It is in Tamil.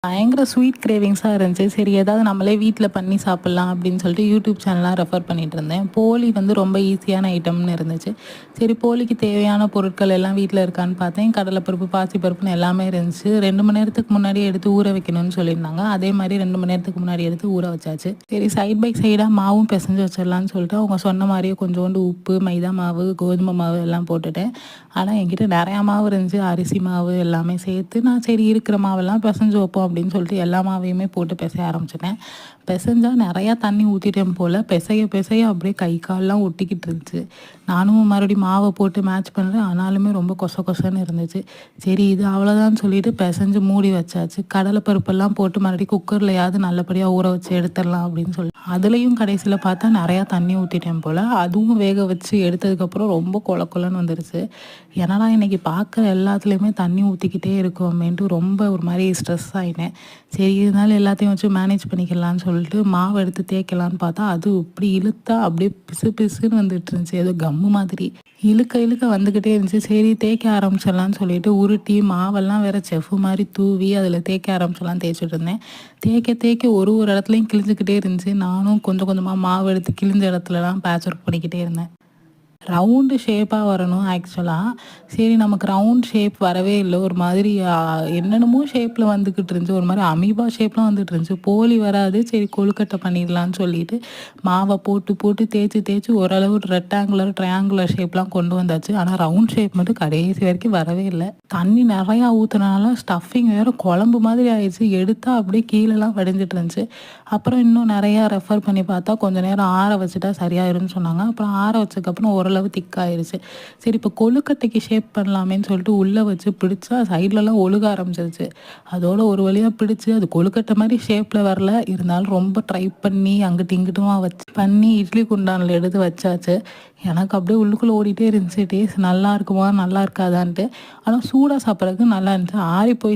பயங்கர ஸ்வீட் கிரேவிங்ஸாக இருந்துச்சு. சரி ஏதாவது நம்மளே வீட்டில் பண்ணி சாப்பிட்லாம் அப்படின்னு சொல்லிட்டு யூடியூப் சேனலாக ரெஃபர் பண்ணிட்டு இருந்தேன். போலி வந்து ரொம்ப ஈஸியான ஐட்டம்னு இருந்துச்சு. சரி போலிக்கு தேவையான பொருட்கள் எல்லாம் வீட்டில் இருக்கான்னு பார்த்தேன். கடலைப்பருப்பு, பாசிப்பருப்புன்னு எல்லாமே இருந்துச்சு. 2 மணி நேரத்துக்கு முன்னாடியே எடுத்து ஊற வைக்கணும்னு சொல்லியிருந்தாங்க. அதே மாதிரி 2 மணி நேரத்துக்கு முன்னாடி எடுத்து ஊற வச்சாச்சு. சரி சைட் பை சைடாக மாவும் பிசைஞ்சு வச்சிடலான்னு சொல்லிட்டு அவங்க சொன்ன மாதிரியே கொஞ்சோண்டு உப்பு, மைதா மாவு, கோதுமை மாவு எல்லாம் போட்டுட்டேன். ஆனால் என்கிட்ட நிறையா மாவு இருந்துச்சு. அரிசி மாவு எல்லாமே சேர்த்து நான் சரி இருக்கிற மாவெல்லாம் பிசைஞ்சு வைப்போம் அப்படின்னு சொல்லிட்டு எல்லா மாவையுமே போட்டு பிசைய ஆரம்பிச்சிட்டேன். பிசைஞ்சா நிறையா தண்ணி ஊற்றிட்டேன் போல். பிசைய பிசைய அப்படியே கை கால்லாம் ஒட்டிக்கிட்டு இருந்துச்சு. நானும் மறுபடியும் மாவை போட்டு மேட்ச் பண்ணுறேன். ஆனாலுமே ரொம்ப கொச கொசன்னு இருந்துச்சு. சரி இது அவ்வளோதான்னு சொல்லிட்டு பிசைஞ்சு மூடி வச்சாச்சு. கடலை பருப்பெல்லாம் போட்டு மறுபடியும் குக்கர்லையாவது நல்லபடியாக ஊற வச்சு எடுத்துடலாம் அப்படின்னு சொல்லி அதுலேயும் கடைசியில் பார்த்தா நிறையா தண்ணி ஊற்றிட்டேன் போல். அதுவும் வேக வச்சு எடுத்ததுக்கப்புறம் ரொம்ப கொல கொலன்னு வந்துருச்சு. ஏன்னா இன்னைக்கு பார்க்குற எல்லாத்துலேயுமே தண்ணி ஊற்றிக்கிட்டே இருக்கோமேன்ட்டு ரொம்ப ஒரு மாதிரி ஸ்ட்ரெஸ் ஆகிட்டேன். சரி இருந்தாலும் எல்லாத்தையும் வச்சு மேனேஜ் பண்ணிக்கலான்னு சொல்லிட்டு மாவு எடுத்து தேய்க்கலான்னு பார்த்தா அது இப்படி இழுத்தா அப்படியே பிசு பிசுன்னு வந்துட்டு இருந்துச்சு. ஏதோ கம்மு மாதிரி இழுக்க இழுக்க வந்துக்கிட்டே இருந்துச்சு. சரி தேய்க்க ஆரம்பிச்சிடலான்னு சொல்லிட்டு உருட்டி மாவெல்லாம் வேற செஃப் மாதிரி தூவி அதில் தேய்க்க ஆரம்பிச்சிடலாம் தேய்ச்சிட்டு இருந்தேன். தேய்க்க தேய்க்க ஒரு ஒரு இடத்துலையும் கிழிஞ்சிக்கிட்டே இருந்துச்சு. நானும் கொஞ்சம் கொஞ்சமாக மாவு எடுத்து கிழிஞ்ச இடத்துலலாம் பேட்ச் ஒர்க் பண்ணிக்கிட்டே இருந்தேன். ரவுண்டு ஷேப்பாக வரணும் ஆக்சுவலாக. சரி நமக்கு ரவுண்ட் ஷேப் வரவே இல்லை. ஒரு மாதிரி என்னென்னமோ ஷேப்பில் வந்துக்கிட்டு இருந்துச்சு. ஒரு மாதிரி அமீபா ஷேப்லாம் வந்துட்டு இருந்துச்சு. போலி வராது, சரி கொழுக்கட்டை பண்ணிடலான்னு சொல்லிட்டு மாவை போட்டு போட்டு தேய்ச்சி தேய்ச்சி ஓரளவு ரெக்டாங்குலர் ட்ரையாங்குலர் ஷேப்லாம் கொண்டு வந்தாச்சு. ஆனால் ரவுண்ட் ஷேப் மட்டும் கடைசி வரைக்கும் வரவே இல்லை. தண்ணி நிறையா ஊற்றுனால ஸ்டஃபிங் வேறு குழம்பு மாதிரி ஆயிடுச்சு. எடுத்தால் அப்படியே கீழெல்லாம் வடிஞ்சிட்டு இருந்துச்சு. அப்புறம் இன்னும் நிறையா ரெஃபர் பண்ணி பார்த்தா கொஞ்சம் நேரம் ஆற வச்சுட்டா சரியாயிரும்னு சொன்னாங்க. அப்புறம் ஆற வச்சதுக்கப்புறம் ஓரளவு திக்காயிருச்சு. சரி இப்போ கொழுக்கட்டைக்கு ஷேப் பண்ணலாமேன்னு சொல்லிட்டு உள்ளே வச்சு பிடிச்சா சைட்லலாம் ஒழுக ஆரம்பிச்சிருச்சு. அதோட ஒரு வழியாக பிடிச்சி அது கொழுக்கட்டை மாதிரி ஷேப்பில் வரல. இருந்தாலும் ரொம்ப ட்ரை பண்ணி அங்கிட்டு இங்கிட்டுமா வச்சு பண்ணி இட்லி குண்டானில் எடுத்து வச்சாச்சு. எனக்கு அப்படியே உள்ளுக்குள்ளே ஓடிட்டே இருந்துச்சு. டேஸ்ட் நல்லா இருக்குமா நல்லா இருக்காதான்ட்டு. ஆனால் சூடாக சாப்பிட்றதுக்கு நல்லா இருந்துச்சு. ஆறி போய்